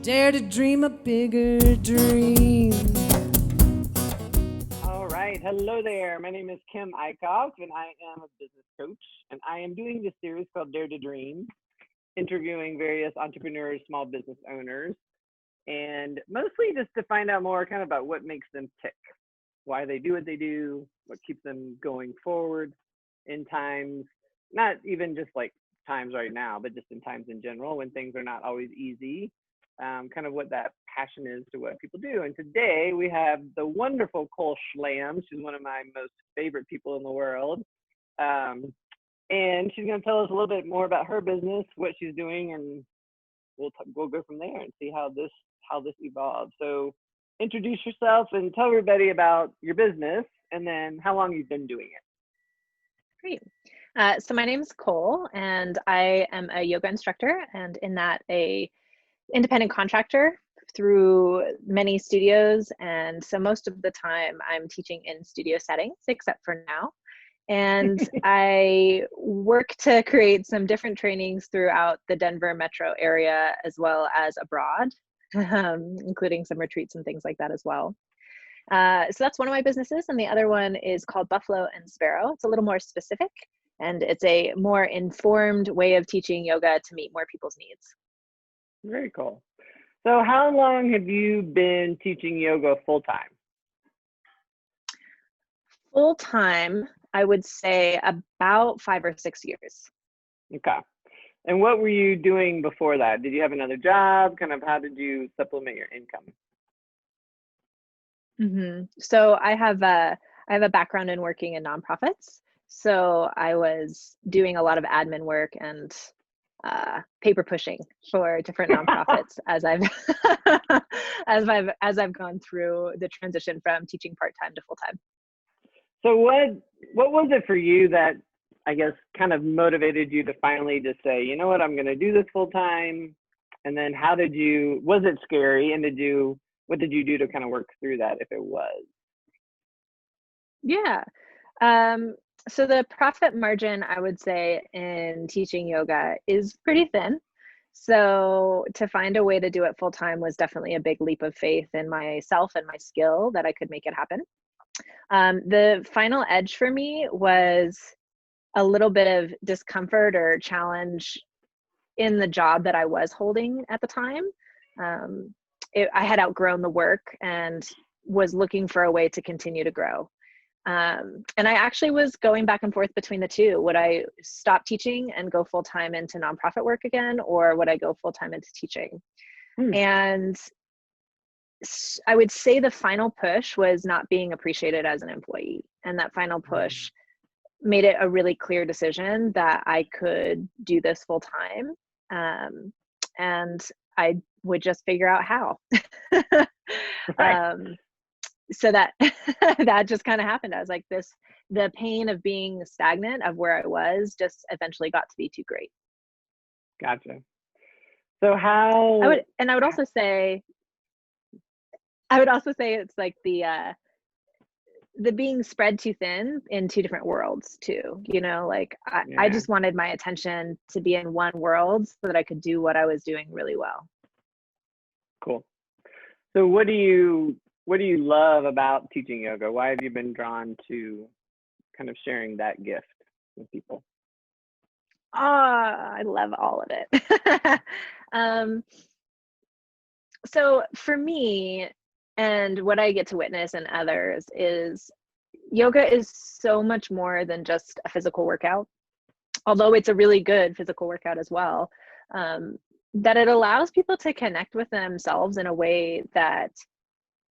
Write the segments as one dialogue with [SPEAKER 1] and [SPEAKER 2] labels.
[SPEAKER 1] Dare to dream a bigger dream.
[SPEAKER 2] All right. Hello there. My name is Kim Eichhoff, and I am a business coach. And I am doing this series called Dare to Dream, interviewing various entrepreneurs, small business owners, and mostly just to find out more kind of about what makes them tick, why they do what they do, what keeps them going forward in times, not even just like times right now, but just in times in general when things are not always easy, kind of what that passion is to what people do. And today we have the wonderful Cole Schlam. She's one of my most favorite people in the world. Um, and she's going to tell us a little bit more about her business, what she's doing, and we'll go from there and see how this evolves. So introduce yourself and tell everybody about your business and then how long you've been doing it.
[SPEAKER 3] Great. So my name is Cole, and I am a yoga instructor, and in that a independent contractor through many studios. And so most of the time I'm teaching in studio settings, except for now. And I work to create some different trainings throughout the Denver metro area as well as abroad, including some retreats and things like that as well. So that's one of my businesses. And the other one is called Buffalo and Sparrow. It's a little more specific, and it's a more informed way of teaching yoga to meet more people's needs.
[SPEAKER 2] Very cool. So how long have you been teaching yoga full time?
[SPEAKER 3] Full time, I would say about 5 or 6 years.
[SPEAKER 2] Okay. And what were you doing before that? Did you have another job? Kind of how did you supplement your income?
[SPEAKER 3] So I have a background in working in nonprofits. So I was doing a lot of admin work and paper pushing for different nonprofits as I've as I've gone through the transition from teaching part-time to full-time.
[SPEAKER 2] So what was it for you that I guess kind of motivated you to finally just say, you know what, I'm going to do this full time? And then was it scary? And what did you do to kind of work through that if it was?
[SPEAKER 3] Yeah. So the profit margin, I would say, in teaching yoga is pretty thin. So to find a way to do it full time was definitely a big leap of faith in myself and my skill that I could make it happen. The final edge for me was a little bit of discomfort or challenge in the job that I was holding at the time. I had outgrown the work and was looking for a way to continue to grow. And I actually was going back and forth between the two. Would I stop teaching and go full-time into nonprofit work again, or would I go full-time into teaching? And I would say the final push was not being appreciated as an employee. And that final push made it a really clear decision that I could do this full-time. And I would just figure out how.
[SPEAKER 2] Right.
[SPEAKER 3] So that that just kind of happened. I was like, the pain of being stagnant of where I was just eventually got to be too great.
[SPEAKER 2] Gotcha. So I
[SPEAKER 3] would also say it's like the being spread too thin in two different worlds too, like I just wanted my attention to be in one world so that I could do what I was doing really well.
[SPEAKER 2] Cool. So what do you love about teaching yoga? Why have you been drawn to kind of sharing that gift with people?
[SPEAKER 3] I love all of it. So for me, and what I get to witness in others, is yoga is so much more than just a physical workout, although it's a really good physical workout as well, that it allows people to connect with themselves in a way that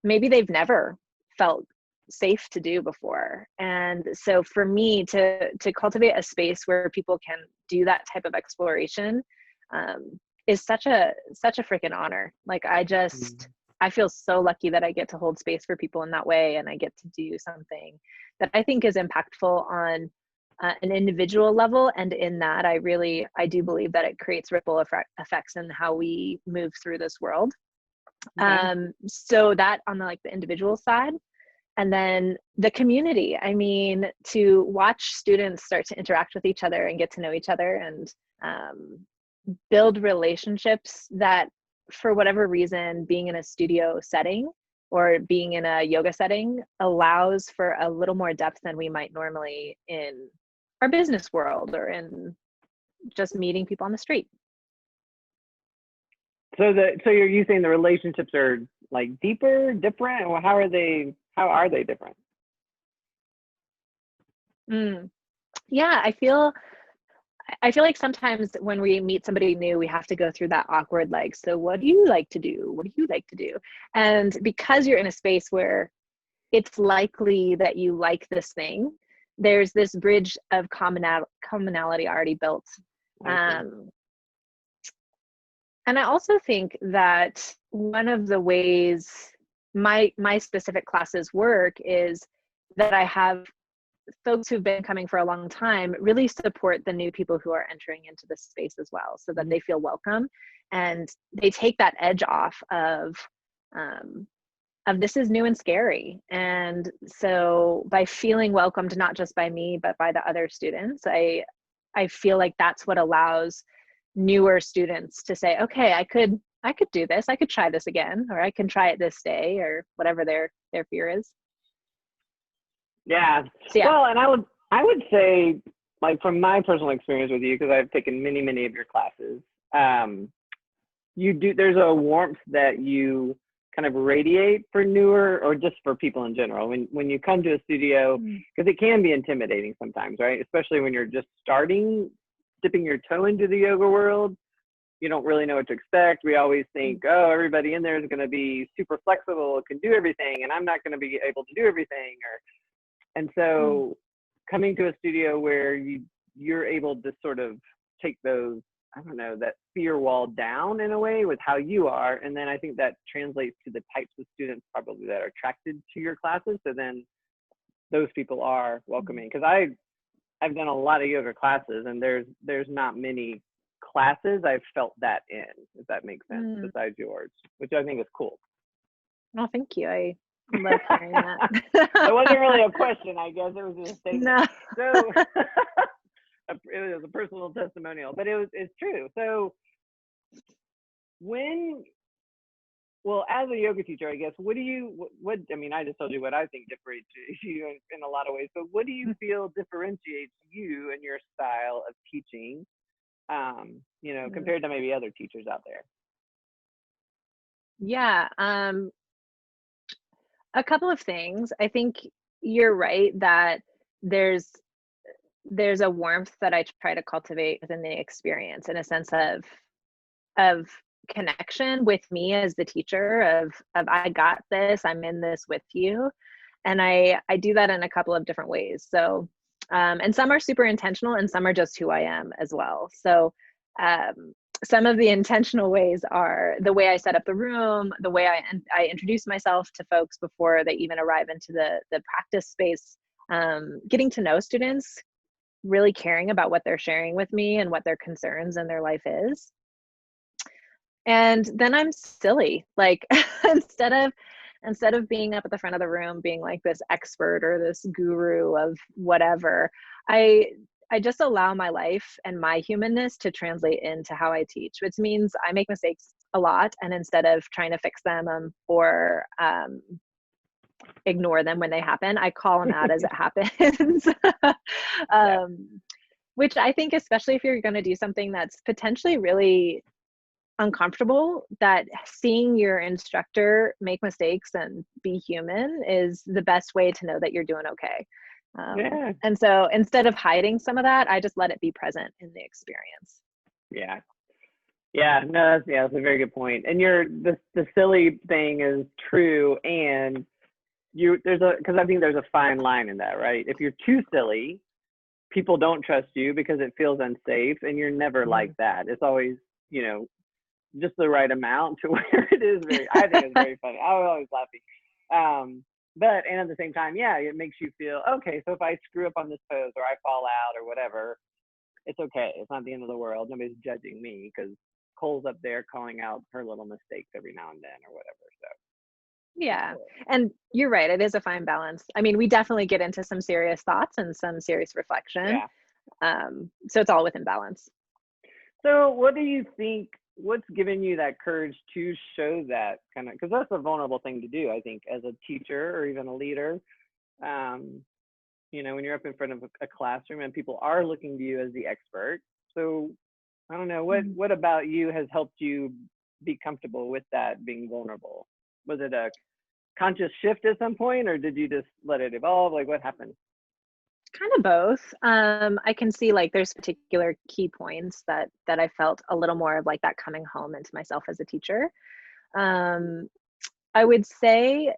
[SPEAKER 3] maybe they've never felt safe to do before. And so for me to cultivate a space where people can do that type of exploration is such a freaking honor. Like I feel so lucky that I get to hold space for people in that way, and I get to do something that I think is impactful on an individual level. And in that, I do believe that it creates ripple effects in how we move through this world. So that on the individual side, and then the community. I mean, to watch students start to interact with each other and get to know each other and build relationships that for whatever reason, being in a studio setting or being in a yoga setting allows for a little more depth than we might normally in our business world or in just meeting people on the street.
[SPEAKER 2] So you're saying the relationships are like deeper, different, or how are they different?
[SPEAKER 3] Yeah, I feel like sometimes when we meet somebody new, we have to go through that awkward, like, so what do you like to do? What do you like to do? And because you're in a space where it's likely that you like this thing, there's this bridge of commonality already built. And I also think that one of the ways my specific classes work is that I have folks who've been coming for a long time really support the new people who are entering into the space as well, so that they feel welcome and they take that edge off of this is new and scary. And so by feeling welcomed, not just by me, but by the other students, I feel like that's what allows newer students to say, okay, I could do this. I could try this again, or I can try it this day, or whatever their fear is.
[SPEAKER 2] Yeah.
[SPEAKER 3] So, yeah.
[SPEAKER 2] Well, and I would say, like, from my personal experience with you, because I've taken many of your classes, there's a warmth that you kind of radiate for newer, or just for people in general, when you come to a studio, because it can be intimidating sometimes, right? Especially when you're just dipping your toe into the yoga world. You don't really know what to expect. We always think, oh, everybody in there is going to be super flexible, can do everything, and I'm not going to be able to do everything. And so coming to a studio where you're able to sort of take those, I don't know, that fear wall down in a way with how you are. And then I think that translates to the types of students probably that are attracted to your classes. So then those people are welcoming. Because I've done a lot of yoga classes, and there's not many classes I've felt that in, if that makes sense, besides yours, which I think is cool.
[SPEAKER 3] Oh, thank you. I love hearing that.
[SPEAKER 2] It wasn't really a question, I guess. It was just a statement.
[SPEAKER 3] No.
[SPEAKER 2] So it was a personal testimonial, but it's true. So as a yoga teacher, I guess, what I mean, I just told you what I think differentiates you in a lot of ways, but what do you feel differentiates you and your style of teaching, compared to maybe other teachers out there?
[SPEAKER 3] Yeah. A couple of things. I think you're right that there's a warmth that I try to cultivate within the experience, in a sense of connection with me as the teacher, of I got this, I'm in this with you. And I do that in a couple of different ways. So and some are super intentional, and some are just who I am as well. So some of the intentional ways are the way I set up the room, the way I introduce myself to folks before they even arrive into the practice space, getting to know students, really caring about what they're sharing with me and what their concerns in their life is. And then I'm silly, like instead of being up at the front of the room being like this expert or this guru of whatever, I just allow my life and my humanness to translate into how I teach, which means I make mistakes a lot. And instead of trying to fix them or ignore them when they happen, I call them out as it happens. Which I think, especially if you're going to do something that's potentially really uncomfortable, that seeing your instructor make mistakes and be human is the best way to know that you're doing okay. And so instead of hiding some of that, I just let it be present in the experience.
[SPEAKER 2] No, that's a very good point. And the silly thing is true, and because I think there's a fine line in that, right? If you're too silly, people don't trust you because it feels unsafe, and you're never like that. It's always, just the right amount to where it is I think it's very funny. I was always laughing. And at the same time, it makes you feel, okay, so if I screw up on this pose or I fall out or whatever, it's okay. It's not the end of the world. Nobody's judging me because Cole's up there calling out her little mistakes every now and then or whatever. So.
[SPEAKER 3] Yeah. And you're right. It is a fine balance. I mean, we definitely get into some serious thoughts and some serious reflection. So it's all within balance.
[SPEAKER 2] So what do you think what's given you that courage to show that kind of, because that's a vulnerable thing to do, I think, as a teacher or even a leader. When you're up in front of a classroom and people are looking to you as the expert. So I don't know, what about you has helped you be comfortable with that being vulnerable? Was it a conscious shift at some point, or did you just let it evolve? Like, what happened?
[SPEAKER 3] Kind of both. I can see like there's particular key points that I felt a little more of like that coming home into myself as a teacher. I would say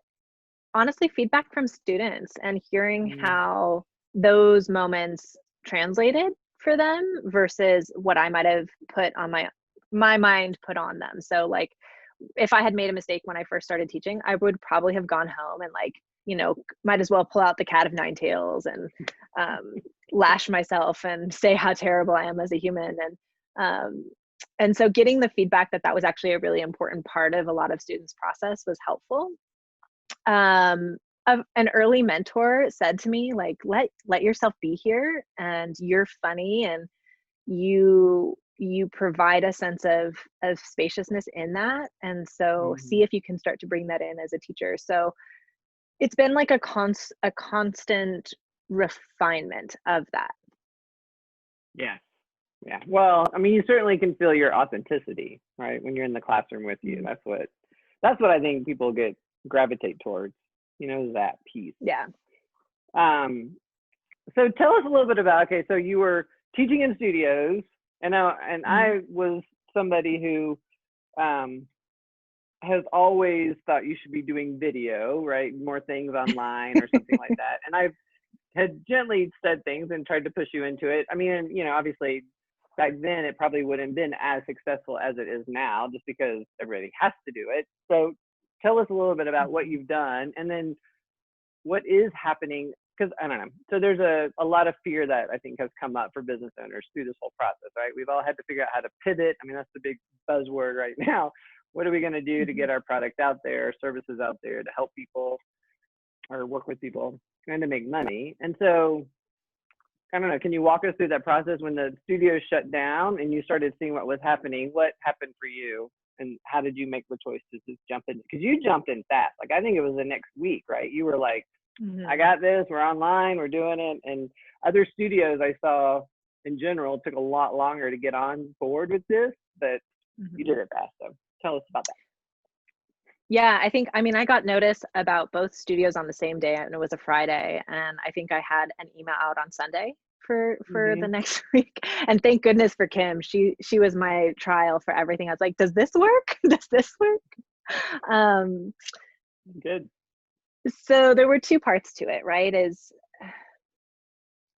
[SPEAKER 3] honestly feedback from students and hearing how those moments translated for them versus what I might have put on my mind put on them. So like if I had made a mistake when I first started teaching, I would probably have gone home and like, might as well pull out the cat of nine tails and lash myself and say how terrible I am as a human. And so getting the feedback that was actually a really important part of a lot of students' process was helpful. An early mentor said to me, like, let yourself be here, and you're funny, and you provide a sense of spaciousness in that. And so see if you can start to bring that in as a teacher. So it's been like a constant refinement of that.
[SPEAKER 2] Yeah. Well, I mean, you certainly can feel your authenticity, right? When you're in the classroom with you. That's what I think people gravitate towards, that piece.
[SPEAKER 3] Yeah.
[SPEAKER 2] So tell us a little bit about, okay, so you were teaching in studios, and I was somebody who has always thought you should be doing video, right? More things online or something like that. And I had gently said things and tried to push you into it. I mean, obviously back then it probably wouldn't have been as successful as it is now, just because everybody has to do it. So tell us a little bit about what you've done, and then what is happening, because I don't know. So there's a lot of fear that I think has come up for business owners through this whole process, right? We've all had to figure out how to pivot. I mean, that's the big buzzword right now. What are we going to do to get our product out there, services out there to help people or work with people and to make money? And so, I don't know, can you walk us through that process when the studio shut down and you started seeing what was happening? What happened for you, and how did you make the choice to just jump in? Because you jumped in fast. Like, I think it was the next week, right? You were like, I got this, we're online, we're doing it. And other studios I saw in general took a lot longer to get on board with this, but you did it fast. So tell us about that.
[SPEAKER 3] Yeah, I got notice about both studios on the same day, and it was a Friday, and I think I had an email out on Sunday for the next week. And thank goodness for Kim. She was my trial for everything. I was like, does this work? Does this work?
[SPEAKER 2] Good.
[SPEAKER 3] So there were two parts to it, right?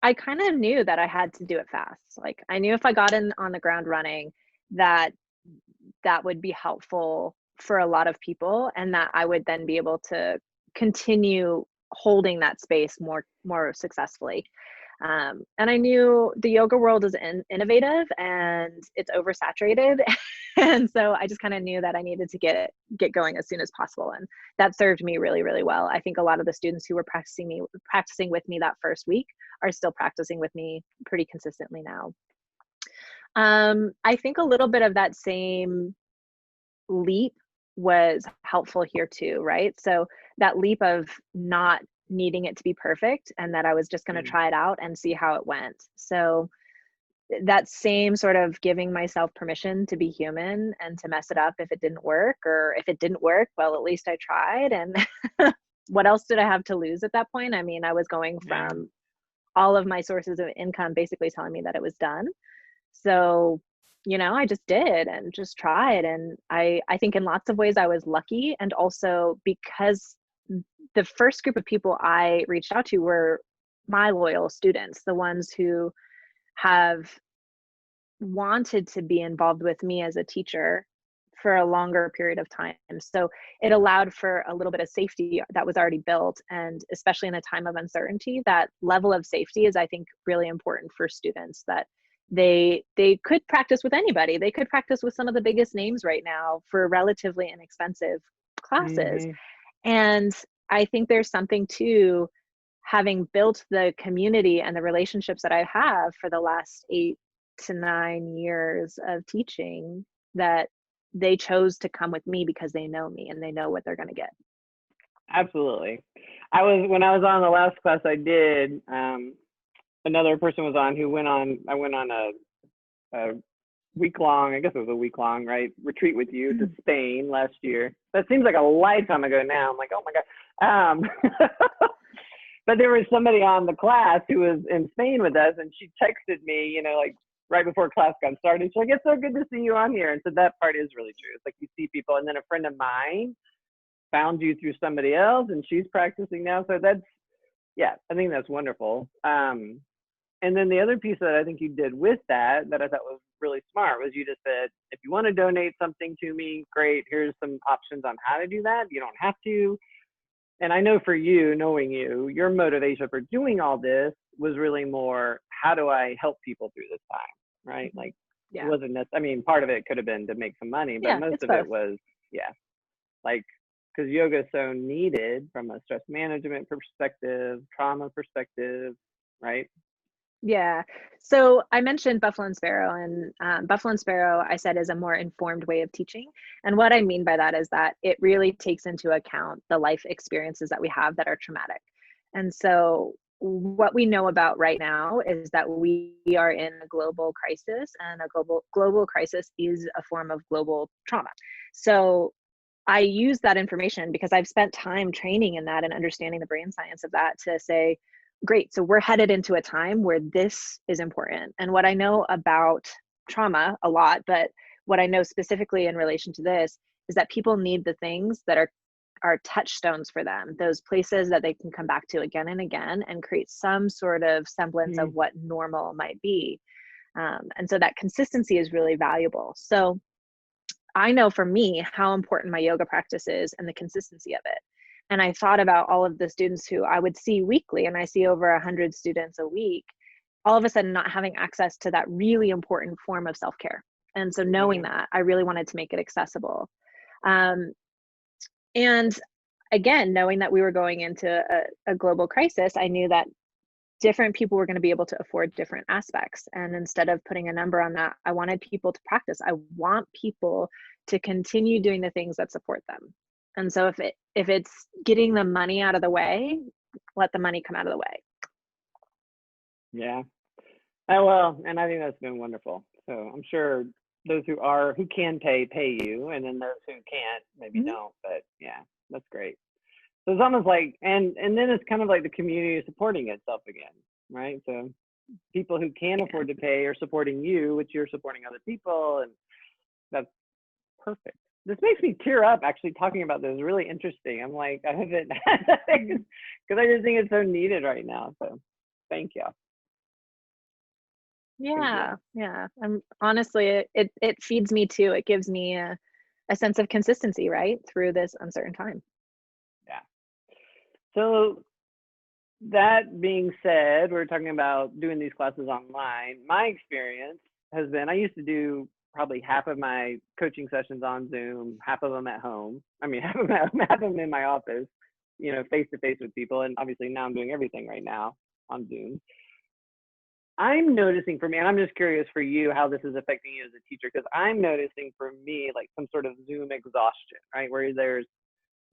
[SPEAKER 3] I kind of knew that I had to do it fast. Like, I knew if I got in on the ground running, that would be helpful for a lot of people, and that I would then be able to continue holding that space more successfully. And I knew the yoga world is innovative and it's oversaturated. And so I just kind of knew that I needed to get going as soon as possible. And that served me really, really well. I think a lot of the students who were practicing with me that first week are still practicing with me pretty consistently now. I think a little bit of that same leap was helpful here too, right? So that leap of not needing it to be perfect, and that I was just going to try it out and see how it went. So that same sort of giving myself permission to be human and to mess it up if it didn't work, or if it didn't work, well, at least I tried. And what else did I have to lose at that point? I mean, I was going from all of my sources of income basically telling me that it was done. So, I just did and just tried. And I think in lots of ways I was lucky. And also because the first group of people I reached out to were my loyal students, the ones who have wanted to be involved with me as a teacher for a longer period of time. So it allowed for a little bit of safety that was already built. And especially in a time of uncertainty, that level of safety is, I think, really important for students, that they could practice with anybody. They could practice with some of the biggest names right now for relatively inexpensive classes. And I think there's something to having built the community and the relationships that I have for the last 8 to 9 years of teaching, that they chose to come with me because they know me and they know what they're going to get.
[SPEAKER 2] Absolutely. When I was on the last class I did, another person was on who I went on a week-long, I guess it was a week-long, right, retreat with you to Spain last year. That seems like a lifetime ago now. I'm like, oh my God. But there was somebody on the class who was in Spain with us, and she texted me, you know, like right before class got started. She's like, it's so good to see you on here. And so that part is really true. It's like you see people, and then a friend of mine found you through somebody else, and she's practicing now. So that's, yeah, I think that's wonderful. And then the other piece that I think you did with that I thought was really smart was you just said, if you want to donate something to me, great. Here's some options on how to do that. You don't have to. And I know for you, knowing you, your motivation for doing all this was really more, how do I help people through this time, right? Like, it wasn't necessarily, I mean, part of it could have been to make some money, but most of it was, like, because yoga is so needed from a stress management perspective, trauma perspective, right?
[SPEAKER 3] Yeah. So I mentioned Buffalo and Sparrow, and Buffalo and Sparrow, I said, is a more informed way of teaching. And what I mean by that is that it really takes into account the life experiences that we have that are traumatic. And so what we know about right now is that we are in a global crisis, and a global crisis is a form of global trauma. So I use that information because I've spent time training in that and understanding the brain science of that to say, great, so we're headed into a time where this is important. And what I know about trauma a lot, but what I know specifically in relation to this is that people need the things that are touchstones for them, those places that they can come back to again and again and create some sort of semblance of what normal might be. And so that consistency is really valuable. So I know for me how important my yoga practice is and the consistency of it. And I thought about all of the students who I would see weekly, and I see over 100 students a week, all of a sudden not having access to that really important form of self-care. And so knowing that, I really wanted to make it accessible. And again, knowing that we were going into a global crisis, I knew that different people were going to be able to afford different aspects. And instead of putting a number on that, I wanted people to practice. I want people to continue doing the things that support them. And so if it's getting the money out of the way, let the money come out of the way.
[SPEAKER 2] Yeah. Well, and I think that's been wonderful. So I'm sure those who can pay you, and then those who can't maybe don't. But yeah, that's great. So it's almost like, and then it's kind of like the community supporting itself again, right? So people who can afford to pay are supporting you, which you're supporting other people, and that's perfect. This makes me tear up actually talking about this. Really interesting. I'm like, I haven't, because I just think it's so needed right now. So thank you.
[SPEAKER 3] Yeah. And honestly, it feeds me too. It gives me a sense of consistency, right, through this uncertain time.
[SPEAKER 2] Yeah. So that being said, we're talking about doing these classes online. My experience has been, I used to do probably half of my coaching sessions on Zoom, half of them at home. I mean, half of them in my office, you know, face to face with people. And obviously now I'm doing everything right now on Zoom. I'm noticing for me, and I'm just curious for you how this is affecting you as a teacher, because I'm noticing for me like some sort of Zoom exhaustion, right? Where there's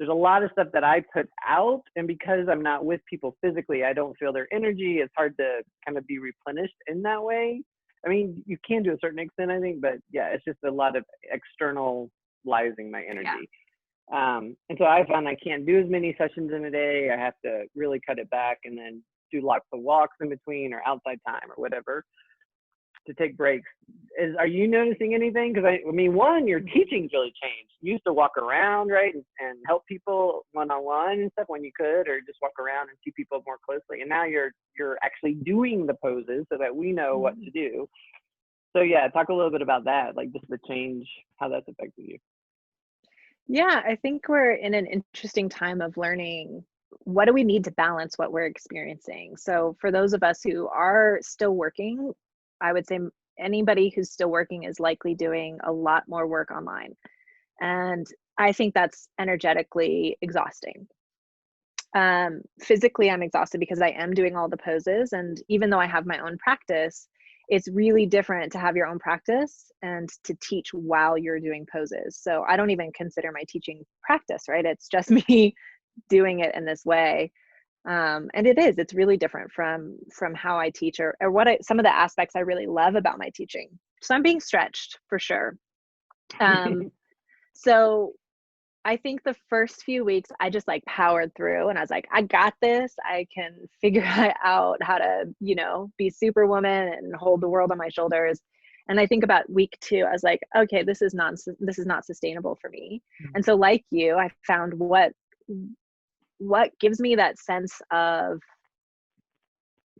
[SPEAKER 2] a lot of stuff that I put out, and because I'm not with people physically, I don't feel their energy. It's hard to kind of be replenished in that way. I mean, you can to a certain extent, I think, but yeah, it's just a lot of externalizing my energy. Yeah. And so I found I can't do as many sessions in a day. I have to really cut it back and then do lots of walks in between or outside time or whatever to take breaks. Are you noticing anything? Because I mean, one, your teaching's really changed. You used to walk around, right, and help people one-on-one and stuff when you could, or just walk around and see people more closely. And now you're actually doing the poses so that we know what to do. So yeah, talk a little bit about that, like just the change, how that's affected you.
[SPEAKER 3] Yeah, I think we're in an interesting time of learning. What do we need to balance what we're experiencing? So for those of us who are still working, I would say anybody who's still working is likely doing a lot more work online. And I think that's energetically exhausting. Physically, I'm exhausted because I am doing all the poses. And even though I have my own practice, it's really different to have your own practice and to teach while you're doing poses. So I don't even consider my teaching practice, right? It's just me doing it in this way. And it's really different from how I teach or some of the aspects I really love about my teaching. So I'm being stretched for sure. So I think the first few weeks I just like powered through and I was like, I got this. I can figure out how to, be superwoman and hold the world on my shoulders. And I think about week 2, I was like, okay, this is not sustainable for me. And so like you, I found what gives me that sense of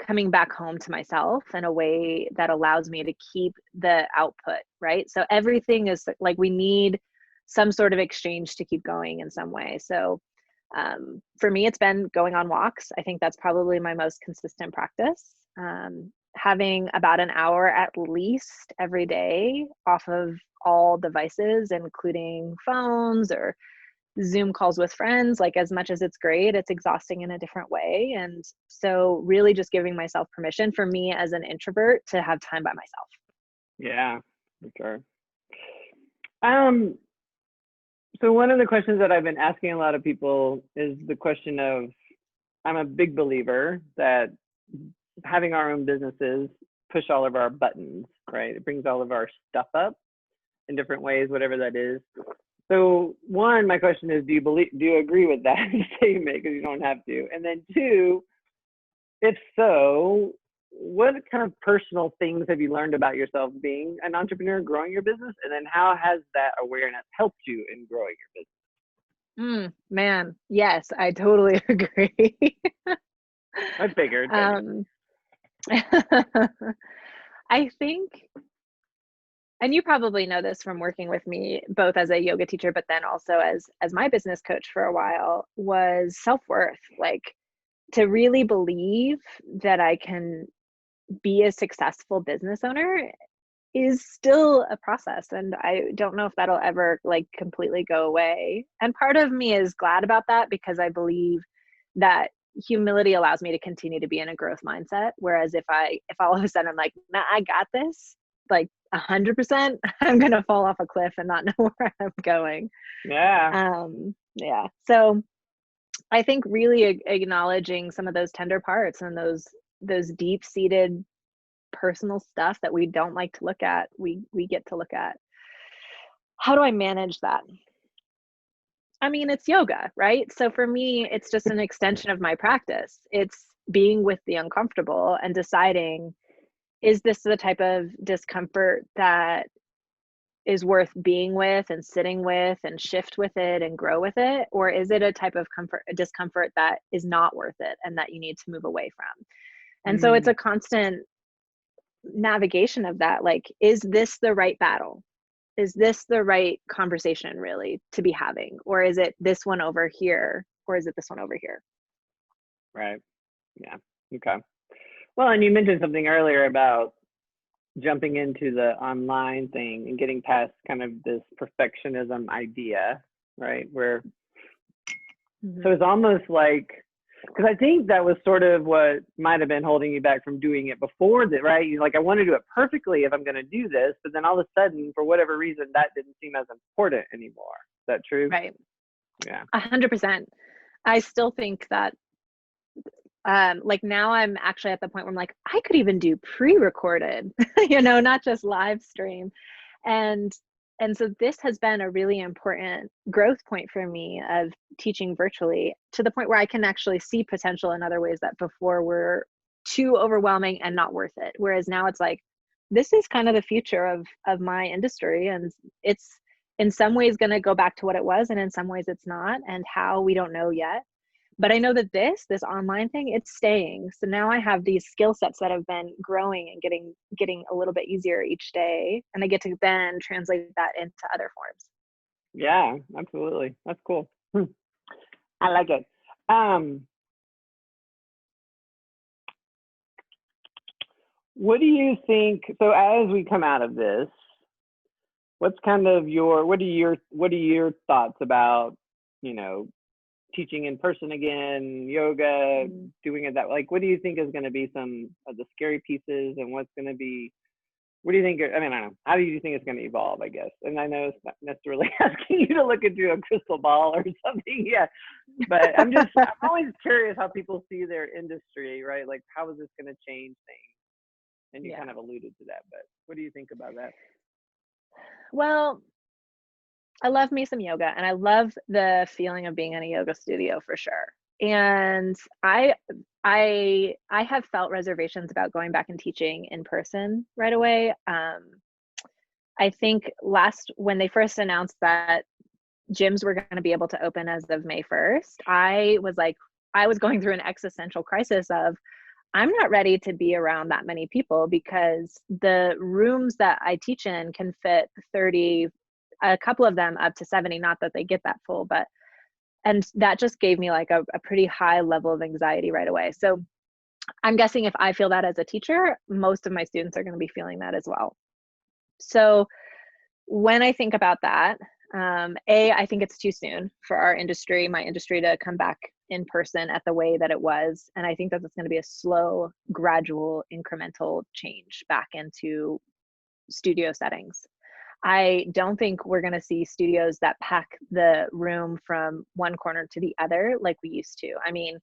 [SPEAKER 3] coming back home to myself in a way that allows me to keep the output, right? So everything is like, we need some sort of exchange to keep going in some way. So for me, it's been going on walks. I think that's probably my most consistent practice. Having about an hour at least every day off of all devices, including phones or Zoom calls with friends. Like, as much as it's great, it's exhausting in a different way. And so really just giving myself permission, for me as an introvert, to have time by myself.
[SPEAKER 2] Yeah, for sure. So one of the questions that I've been asking a lot of people is the question of, I'm a big believer that having our own businesses push all of our buttons, right? It brings all of our stuff up in different ways, whatever that is. So one, my question is, do you agree with that statement? Because you don't have to. And then 2, if so, what kind of personal things have you learned about yourself being an entrepreneur, growing your business? And then how has that awareness helped you in growing your business?
[SPEAKER 3] Man, yes, I totally agree.
[SPEAKER 2] I figured.
[SPEAKER 3] I think, and you probably know this from working with me both as a yoga teacher, but then also as my business coach for a while, was self-worth. Like, to really believe that I can be a successful business owner is still a process, and I don't know if that'll ever like completely go away. And part of me is glad about that, because I believe that humility allows me to continue to be in a growth mindset. Whereas if all of a sudden I'm like, nah, I got this, like 100%, I'm gonna fall off a cliff and not know where I'm going.
[SPEAKER 2] Yeah.
[SPEAKER 3] Yeah. So I think really acknowledging some of those tender parts and those deep-seated personal stuff that we don't like to look at, we get to look at. How do I manage that? I mean, it's yoga, right? So for me, it's just an extension of my practice. It's being with the uncomfortable and deciding, is this the type of discomfort that is worth being with and sitting with and shift with it and grow with it? Or is it a type of discomfort that is not worth it and that you need to move away from? And so it's a constant navigation of that. Like, is this the right battle? Is this the right conversation really to be having? Or is it this one over here? Or is it this one over here?
[SPEAKER 2] Right. Yeah. Okay. Well, and you mentioned something earlier about jumping into the online thing and getting past kind of this perfectionism idea, right? Where, so it's almost like, because I think that was sort of what might have been holding you back from doing it before that, right? You're like, I want to do it perfectly if I'm going to do this, but then all of a sudden, for whatever reason, that didn't seem as important anymore. Is that true?
[SPEAKER 3] Right.
[SPEAKER 2] Yeah.
[SPEAKER 3] 100%. I still think that, like, now I'm actually at the point where I'm like, I could even do pre-recorded, not just live stream. And so this has been a really important growth point for me of teaching virtually, to the point where I can actually see potential in other ways that before were too overwhelming and not worth it. Whereas now it's like, this is kind of the future of my industry. And it's in some ways going to go back to what it was. And in some ways it's not, and how, we don't know yet. But I know that this online thing, it's staying. So now I have these skill sets that have been growing and getting a little bit easier each day. And I get to then translate that into other forms.
[SPEAKER 2] Yeah, absolutely. That's cool. I like it. What do you think? So as we come out of this, what's kind of what are your thoughts about, teaching in person again, yoga, doing it that, like, what do you think is going to be some of the scary pieces, and what's going to be What do you think? I mean, I don't know. How do you think it's going to evolve, I guess? And I know it's not necessarily asking you to look into a crystal ball or something. Yeah. But I'm always curious how people see their industry, right? Like, how is this going to change things? And you kind of alluded to that, but what do you think about that?
[SPEAKER 3] Well, I love me some yoga, and I love the feeling of being in a yoga studio for sure. And I have felt reservations about going back and teaching in person right away. I think when they first announced that gyms were going to be able to open as of May 1st, I was going through an existential crisis of, I'm not ready to be around that many people, because the rooms that I teach in can fit 30, a couple of them up to 70, not that they get that full, and that just gave me like a pretty high level of anxiety right away. So I'm guessing if I feel that as a teacher, most of my students are going to be feeling that as well. So when I think about that, I think it's too soon for my industry to come back in person at the way that it was. And I think that it's going to be a slow, gradual, incremental change back into studio settings. I don't think we're going to see studios that pack the room from one corner to the other like we used to. I mean,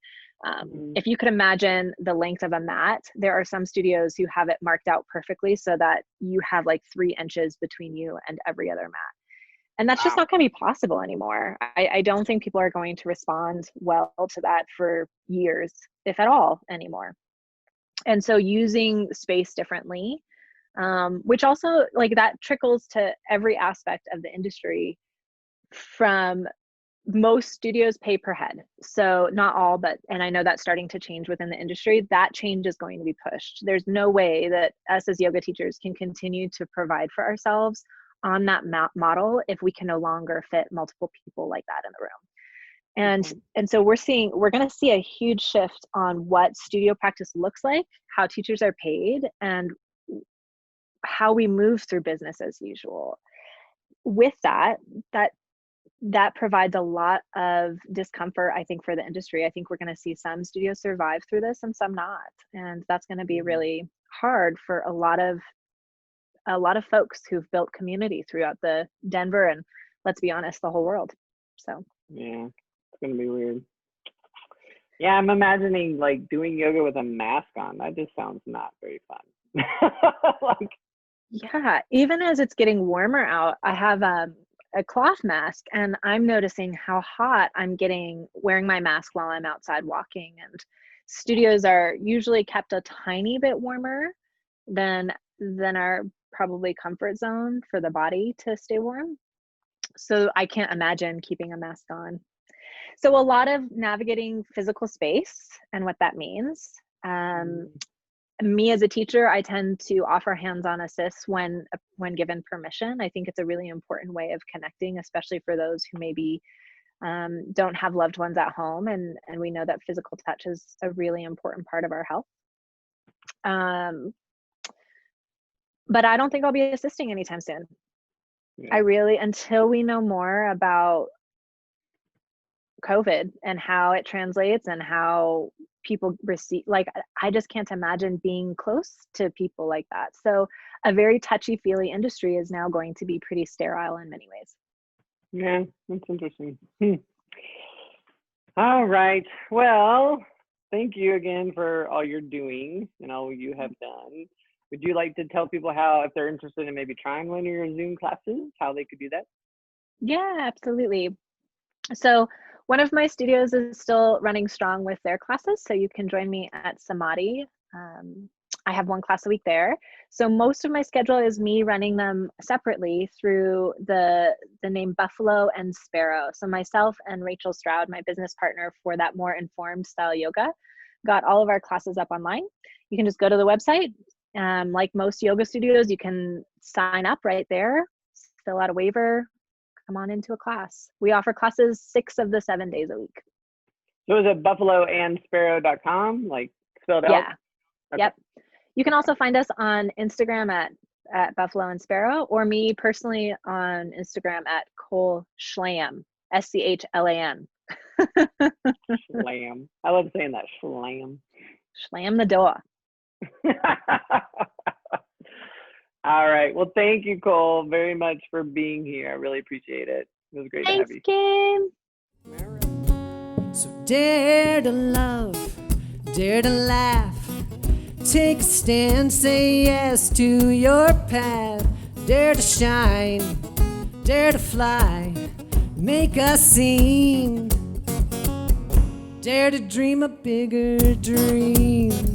[SPEAKER 3] if you could imagine the length of a mat, there are some studios who have it marked out perfectly so that you have like 3 inches between you and every other mat. And that's just not going to be possible anymore. I don't think people are going to respond well to that for years, if at all, anymore. And so using space differently, which also like that trickles to every aspect of the industry. From most studios pay per head. So not all, and I know that's starting to change within the industry. That change is going to be pushed. There's no way that us as yoga teachers can continue to provide for ourselves on that model if we can no longer fit multiple people like that in the room. And so we're going to see a huge shift on what studio practice looks like, how teachers are paid, and how we move through business as usual. With that provides a lot of discomfort, I think, for the industry. I think we're going to see some studios survive through this and some not. And that's going to be really hard for a lot of folks who've built community throughout the Denver and, let's be honest, the whole world. So
[SPEAKER 2] yeah, it's going to be weird. Yeah, I'm imagining like doing yoga with a mask on. That just sounds not very fun.
[SPEAKER 3] Yeah, even as it's getting warmer out, I have a cloth mask, and I'm noticing how hot I'm getting wearing my mask while I'm outside walking. And studios are usually kept a tiny bit warmer than our probably comfort zone for the body to stay warm. So I can't imagine keeping a mask on. So a lot of navigating physical space and what that means. Me as a teacher, I tend to offer hands-on assists when given permission. I think it's a really important way of connecting, especially for those who maybe don't have loved ones at home, and we know that physical touch is a really important part of our health. But I don't think I'll be assisting anytime soon. Yeah. Until we know more about COVID and how it translates and how people receive, like, I just can't imagine being close to people like that. So a very touchy-feely industry is now going to be pretty sterile in many ways.
[SPEAKER 2] Yeah, that's interesting. All right. Well, thank you again for all you're doing and all you have done. Would you like to tell people how, if they're interested in maybe trying one of your Zoom classes, how they could do that?
[SPEAKER 3] Yeah, absolutely. So one of my studios is still running strong with their classes, so you can join me at Samadhi. I have one class a week there. So most of my schedule is me running them separately through the name Buffalo and Sparrow. So myself and Rachel Stroud, my business partner for that more informed style yoga, got all of our classes up online. You can just go to the website. Like most yoga studios, you can sign up right there, fill out a waiver, come on into a class. We offer classes 6 of the 7 days a week.
[SPEAKER 2] So is it buffaloandsparrow.com, like spelled out?
[SPEAKER 3] Yeah. Okay. Yep. You can also find us on Instagram at Buffalo and Sparrow, or me personally on Instagram at Cole Schlam, Schlam.
[SPEAKER 2] Schlam. I love saying that, Schlam.
[SPEAKER 3] Schlam the door.
[SPEAKER 2] All right. Well, thank you, Cole, very much for being here. I really appreciate it. It was great to have
[SPEAKER 3] Thanks,
[SPEAKER 2] you.
[SPEAKER 3] Kim.
[SPEAKER 1] So dare to love, dare to laugh. Take a stand, say yes to your path. Dare to shine, dare to fly, make a scene. Dare to dream a bigger dream.